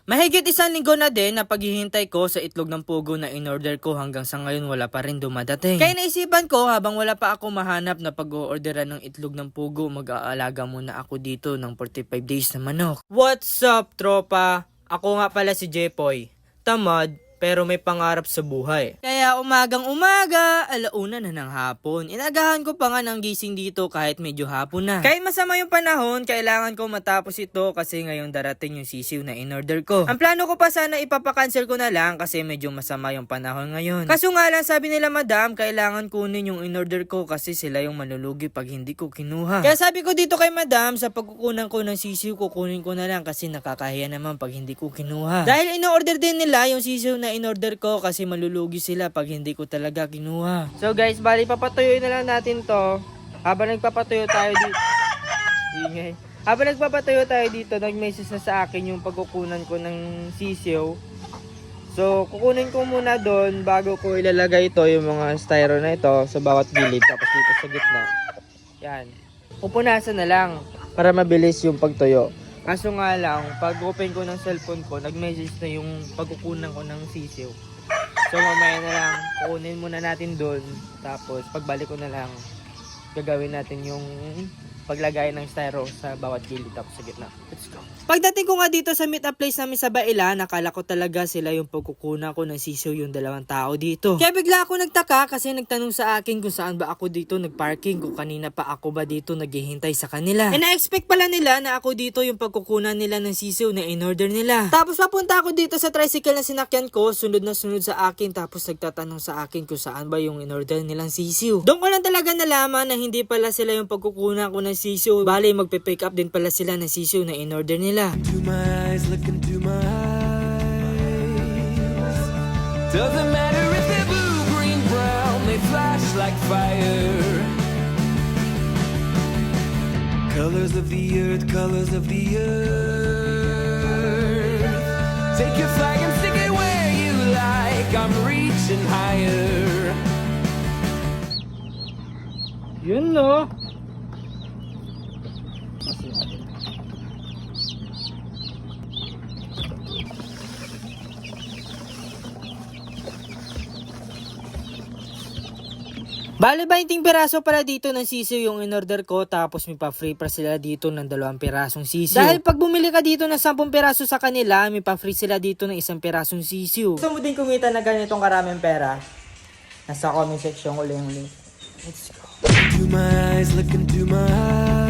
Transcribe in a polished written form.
Mahigit isang linggo na din na paghihintay ko sa itlog ng pugo na in-order ko hanggang sa ngayon wala pa rin dumadating. Kaya naisipan ko habang wala pa ako mahanap na pag-o-orderan ng itlog ng pugo, mag-aalaga muna ako dito ng 45 days na manok. What's up, tropa? Ako nga pala si Jepoy. Tamad pero may pangarap sa buhay. Kaya umagang umaga, alauna na ng hapon. Inagahan ko pa nga ng gising dito kahit medyo hapon na. Kahit masama yung panahon, kailangan ko matapos ito kasi ngayon darating yung sisiw na in-order ko. Ang plano ko pa sana ipapakancel ko na lang kasi medyo masama yung panahon ngayon. Kaso nga lang sabi nila madam, kailangan kunin yung in-order ko kasi sila yung malulugi pag hindi ko kinuha. Kaya sabi ko dito kay madam, sa pagkukunan ko ng sisiw, kukunin ko na lang kasi nakakahiya naman pag hindi ko kinuha. Dahil in-order din nila yung sisiw na in-order ko kasi malulugi sila pag hindi ko talaga kinuha. So guys, bali papatuyuin na lang natin to. Habang nagpapatuyo tayo dito. Ingay. Habang nagpapatuyo tayo dito, nag-message na sa akin yung pagkukunan ko ng sisiw. So, kukunin ko muna doon bago ko ilalagay ito, yung mga styro na ito sa bawat gilid. Tapos dito sa gitna. Yan. Pupunasan na lang para mabilis yung pagtuyo. Kaso nga lang, pag open ko ng cellphone ko, nag-message na yung pagkukunan ko ng sisiw. So mamaya na lang, kukunin muna natin doon. Tapos pagbalik ko na lang, gagawin natin yung paglagay ng styro sa bawat gilid tapos sa gitna. Let's go. Pagdating ko nga dito sa meet up place namin sa Baila, nakala ko talaga sila yung pagkukunan ko ng sisiw yung dalawang tao dito. Kaya bigla ako nagtaka kasi nagtanong sa akin kung saan ba ako dito nagparking, kung kanina pa ako ba dito naghihintay sa kanila. And na-expect pala nila na ako dito yung pagkukunan nila ng sisiw na in-order nila. Tapos papunta ako dito sa tricycle na sinakyan ko, sunod na sunod sa akin, tapos nagtatanong sa akin kung saan ba yung in-order nilang sisiw. Doon ko lang talaga nalaman na hindi pala sila yung pagkukunan ko ng sisiw. Bale, magpe-pick up din pala sila ng sisiw na in-order nila. To my eyes, look into my eyes. Doesn't matter if they're blue, green, brown, they flash like fire. Colors of the earth, colors of the earth. Take your flag and stick it where you like. I'm reaching higher. Yun no. Bale, 20 piraso pala dito ng sisiw yung in-order ko, tapos may pa-free pa sila dito ng 2 pirasong sisiw. Dahil pag bumili ka dito ng 10 piraso sa kanila, may pa-free sila dito ng 1 pirasong sisiw. Gusto mo din kumita na ganitong karaming pera? Nasa comment section ko lang yung link. Let's go. To my eyes, look into my eyes.